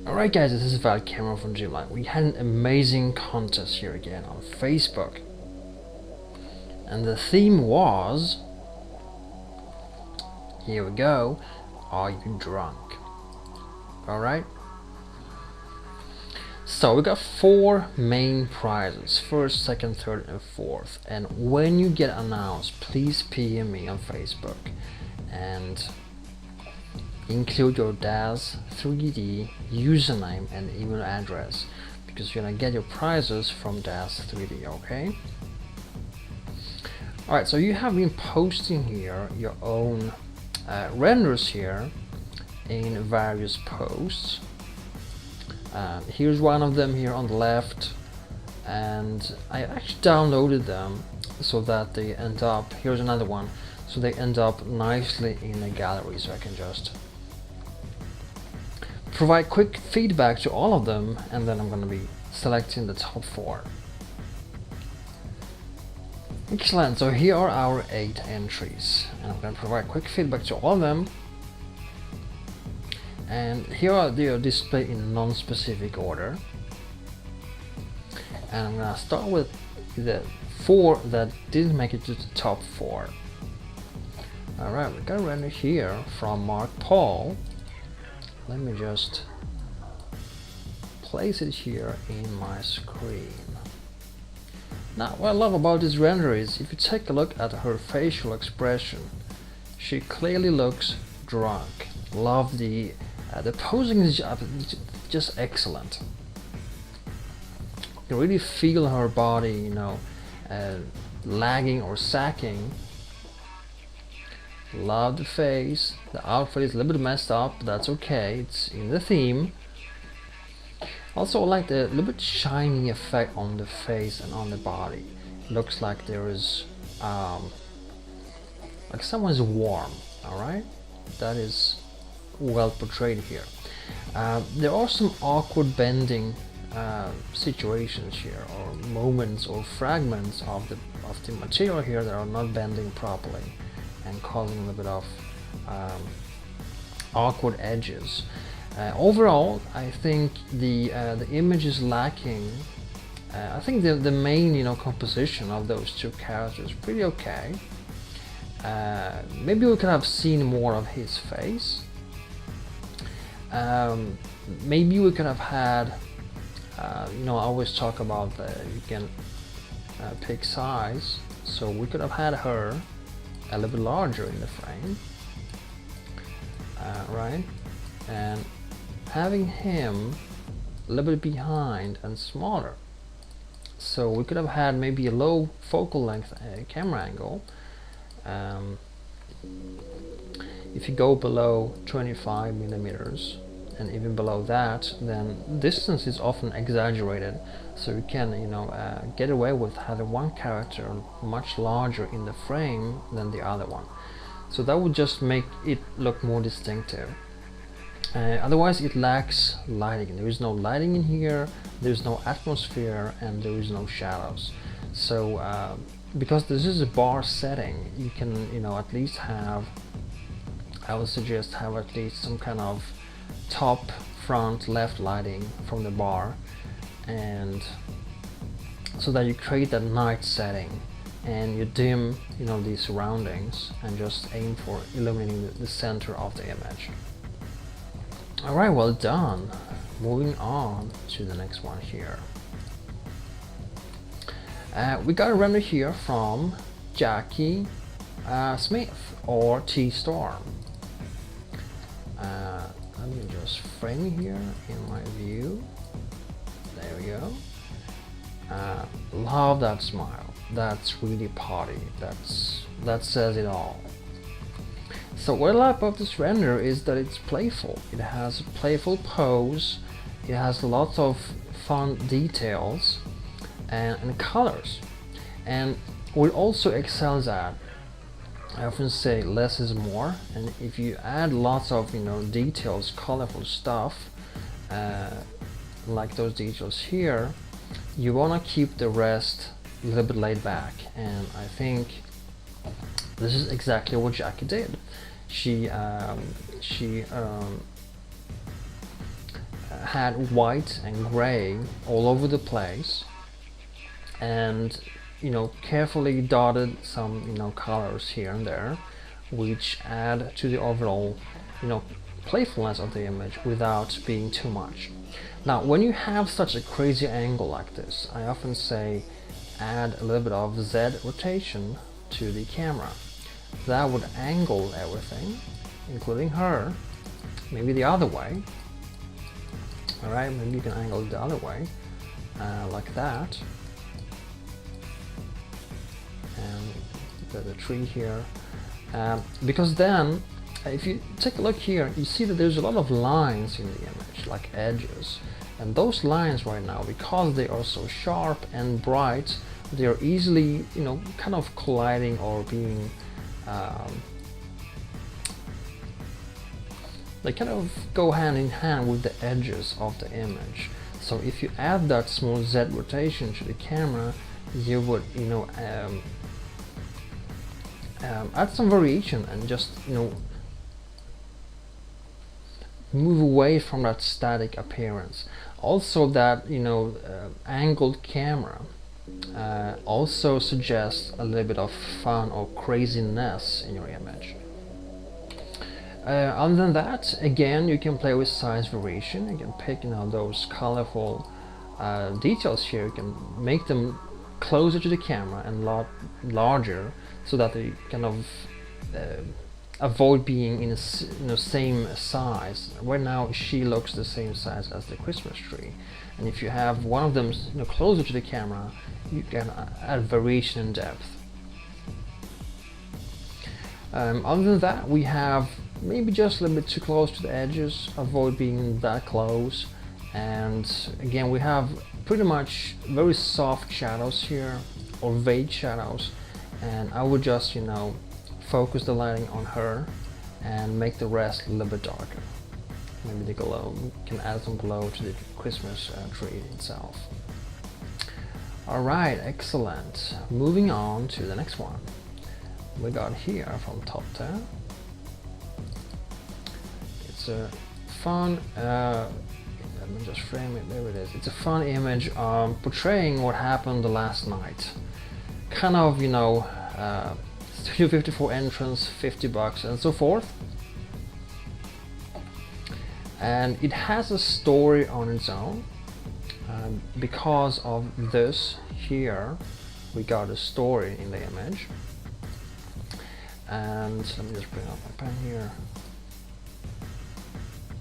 Alright guys, this is Val Cameron from Dreamline. We had an amazing contest here again on Facebook. And the theme was, here we go, are you drunk? Alright? So we got 4 main prizes, first, second, third and fourth. And when you get announced, please PM me on Facebook and include your DAS 3D username and email address, because you're gonna get your prizes from DAS 3D, okay? Alright, so you have been posting here your own renders here in various posts. Here's one of them here on the left, and I actually downloaded them so that they end up, here's another one, so they end up nicely in a gallery, so I can just provide quick feedback to all of them, and then I'm going to be selecting the top 4. Excellent, so here are our 8 entries, and I'm going to provide quick feedback to all of them. And here are they displayed in non-specific order, and I'm going to start with the 4 that didn't make it to the top 4. Alright, we got a render here from Mark Paul. Let me just place it here in my screen. Now, what I love about this render is, if you take a look at her facial expression, she clearly looks drunk. Love the posing is just excellent. You really feel her body, you know, lagging or sacking. Love the face. The outfit is a little bit messed up, but that's okay, it's in the theme. Also, I like the little bit shiny effect on the face and on the body. It looks like there is like someone's warm. Alright, that is well portrayed here. There are some awkward bending situations here, or moments or fragments of the material here that are not bending properly and causing a little bit of awkward edges. Overall, I think the image is lacking. I think the main composition of those 2 characters is pretty okay. Maybe we could have seen more of his face. Maybe we could have had, I always talk about you can pick size, so we could have had her a little bit larger in the frame, right, and having him a little bit behind and smaller, so we could have had maybe a low focal length camera angle. If you go below 25 millimeters and even below that, then distance is often exaggerated, so you can get away with having one character much larger in the frame than the other one, so that would just make it look more distinctive. Otherwise it lacks lighting. There is no lighting in here, there's no atmosphere, and there is no shadows. So because this is a bar setting, you can at least have, I would suggest have at least some kind of top front left lighting from the bar, and so that you create that night setting and you dim the surroundings and just aim for illuminating the center of the image. Alright, well done. Moving on to the next one here. We got a render here from Jackie Smith, or T-Storm. Let me just frame here in my view. There we go. Love that smile. That's really potty. That says it all. So what I like about this render is that it's playful. It has a playful pose. It has lots of fun details and colors. And what it also excels at, I often say less is more, and if you add lots of details, colorful stuff, like those details here, you want to keep the rest a little bit laid back, and I think this is exactly what Jackie did. She had white and gray all over the place, and carefully dotted some colors here and there, which add to the overall playfulness of the image without being too much. Now when you have such a crazy angle like this, I often say add a little bit of Z rotation to the camera. That would angle everything, including her, maybe the other way. Alright, maybe you can angle it the other way, like that. And the tree here. Because then, if you take a look here, you see that there's a lot of lines in the image, like edges. And those lines right now, because they are so sharp and bright, they are easily, kind of colliding or being they kind of go hand in hand with the edges of the image. So if you add that small Z rotation to the camera, you would add some variation and just move away from that static appearance. Also that angled camera also suggests a little bit of fun or craziness in your image. Other than that, again, you can play with size variation. You can pick those colorful details here. You can make them closer to the camera and a lot larger, so that they kind of avoid being in a same size. Right now she looks the same size as the Christmas tree, and if you have one of them closer to the camera, you can add variation in depth. Other than that, we have maybe just a little bit too close to the edges, avoid being that close, and again we have pretty much very soft shadows here, or vague shadows, and I would just focus the lighting on her and make the rest a little bit darker. Maybe the glow, can add some glow to the Christmas tree itself. Alright, excellent. Moving on to the next one. We got here from top 10. It's a fun, let me just frame it, there it is. It's a fun image portraying what happened the last night. Kind of, Studio 54 entrance, $50 and so forth. And it has a story on its own. Because of this here, we got a story in the image. And let me just bring up my pen here.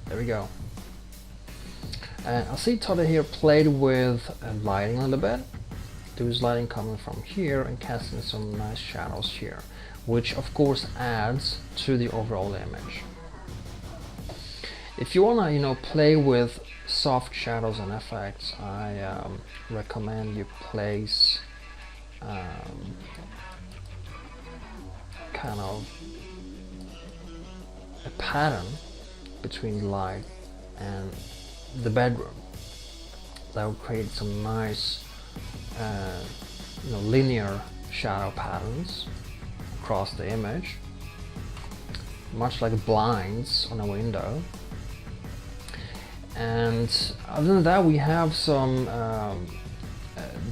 There we go. And I see Todd here played with lighting a little bit. There is lighting coming from here and casting some nice shadows here, which of course adds to the overall image. If you wanna play with soft shadows and effects, I recommend you place kind of a pattern between the light and the bedroom. That will create some nice linear shadow patterns across the image, much like blinds on a window. And other than that, we have some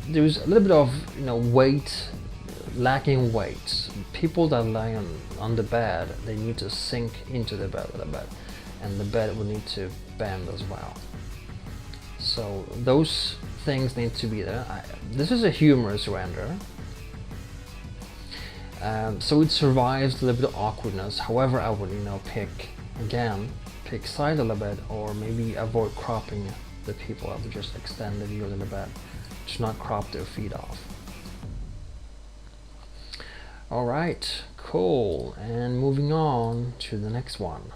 there's a little bit of weight, lacking weight. People that lie on the bed, they need to sink into the bed a little bit, and the bed will need to bend as well. So those things need to be there. This is a humorous render, so it survives a little bit of awkwardness. However, I would pick side a little bit, or maybe avoid cropping the people. I would just extend the view a little bit to not crop their feet off. Alright, cool, and moving on to the next one.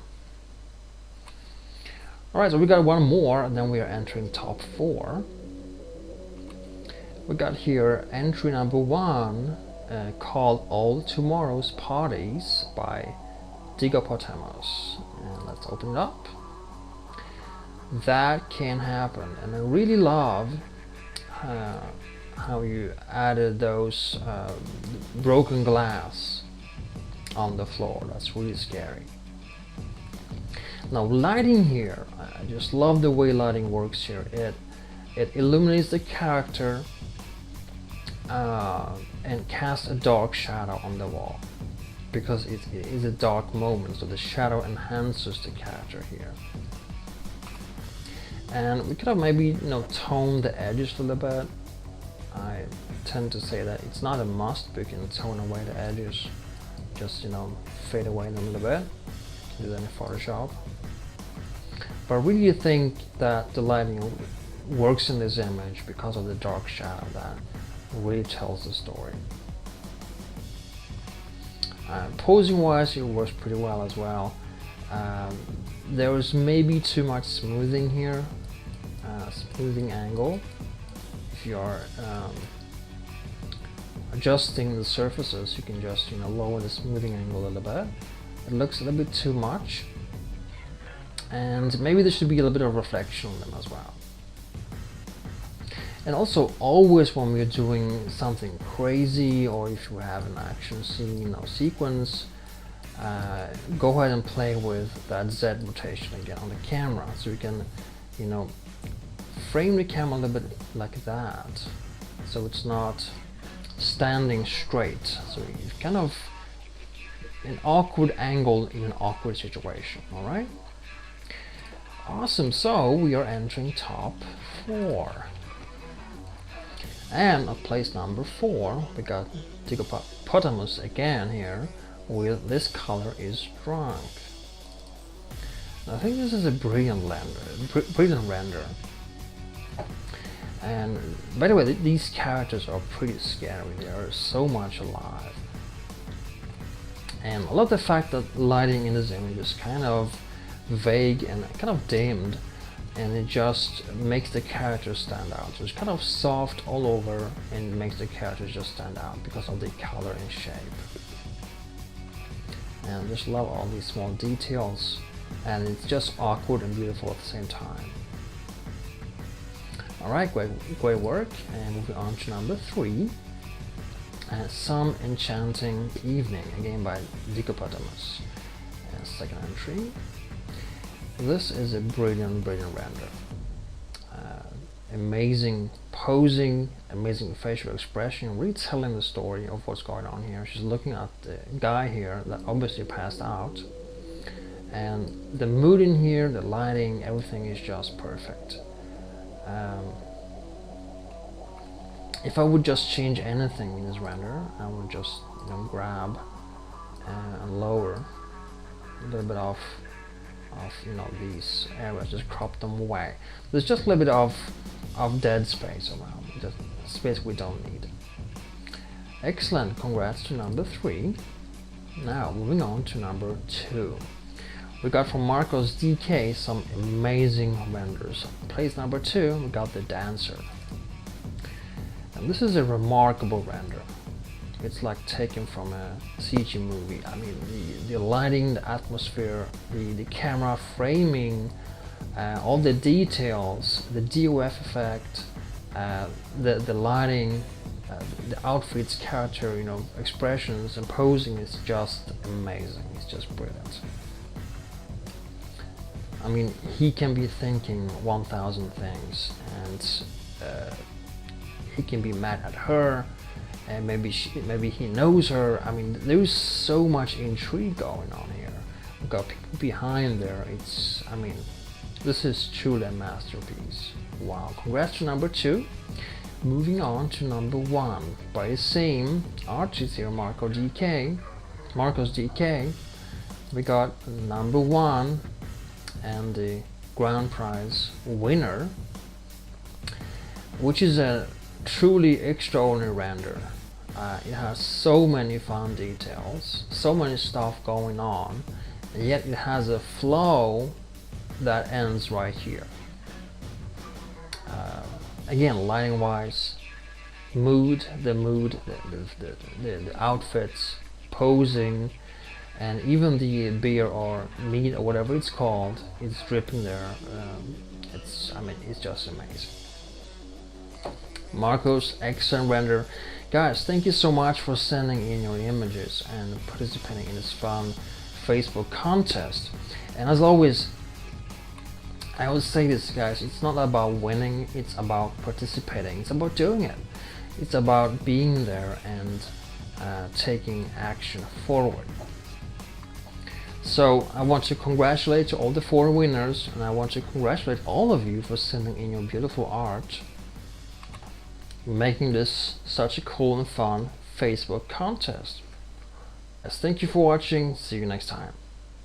Alright, so we got one more, and then we are entering top 4. We got here entry number 1, called All Tomorrow's Parties by Digopotamos. And let's open it up. That can happen, and I really love how you added those broken glass on the floor. That's really scary. Now lighting here, I just love the way lighting works here. It illuminates the character and casts a dark shadow on the wall, because it is a dark moment, so the shadow enhances the character here. And we could have maybe tone the edges a little bit. I tend to say that it's not a must, but you can tone away the edges, just fade away them a little bit. You can do that in Photoshop. But I really think that the lighting works in this image because of the dark shadow that really tells the story. Posing wise, it works pretty well as well. There was maybe too much smoothing here, smoothing angle. If you are adjusting the surfaces, you can just lower the smoothing angle a little bit. It looks a little bit too much, and maybe there should be a little bit of reflection on them as well. And also, always when we're doing something crazy, or if you have an action scene or sequence, go ahead and play with that Z rotation again on the camera, so you can frame the camera a little bit like that, so it's not standing straight, so it's kind of an awkward angle in an awkward situation. All right, awesome. So we are entering top 4, and at place number 4 we got Digopotamus again here with This Color Is Drunk. I think this is a brilliant render. And by the way, these characters are pretty scary. They are so much alive. And I love the fact that lighting in this image is kind of vague and kind of dimmed, and it just makes the characters stand out. So it's kind of soft all over and makes the characters just stand out because of the color and shape. And I just love all these small details, and it's just awkward and beautiful at the same time. Alright, great work. And moving on to number 3, Some Enchanting Evening, again by Digopotamus. Second entry. This is a brilliant render. Amazing posing, amazing facial expression, really telling the story of what's going on here. She's looking at the guy here that obviously passed out, and the mood in here, the lighting, everything is just perfect. If I would just change anything in this render, I would just grab and lower a little bit of these areas, just crop them away. There's just a little bit of dead space around, just space we don't need. Excellent, congrats to number 3. Now moving on to number 2. We got from Marcos DK some amazing renders. Place number 2, we got The Dancer. And this is a remarkable render. It's like taken from a CG movie. I mean, the lighting, the atmosphere, the camera framing, all the details, the DOF effect, the lighting, the outfits, character, expressions and posing is just amazing. It's just brilliant. I mean, he can be thinking 1,000 things, and he can be mad at her, and maybe he knows her. I mean, there's so much intrigue going on here. We've got people behind there. This is truly a masterpiece. Wow, congrats to number 2. Moving on to number 1 by the same artist here, Marcos DK. We got number 1 and the grand prize winner, which is a truly extraordinary render. It has so many fun details, so many stuff going on, and yet it has a flow that ends right here. Again, lighting wise, the outfits, posing, and even the beer or meat or whatever it's called is dripping there. It's just amazing. Marcos, excellent render. Guys, thank you so much for sending in your images and participating in this fun Facebook contest. And as always, I always say this, guys, it's not about winning, it's about participating, it's about doing it, it's about being there and taking action forward. So I want to congratulate all the 4 winners, and I want to congratulate all of you for sending in your beautiful art, making this such a cool and fun Facebook contest. Yes, thank you for watching, see you next time.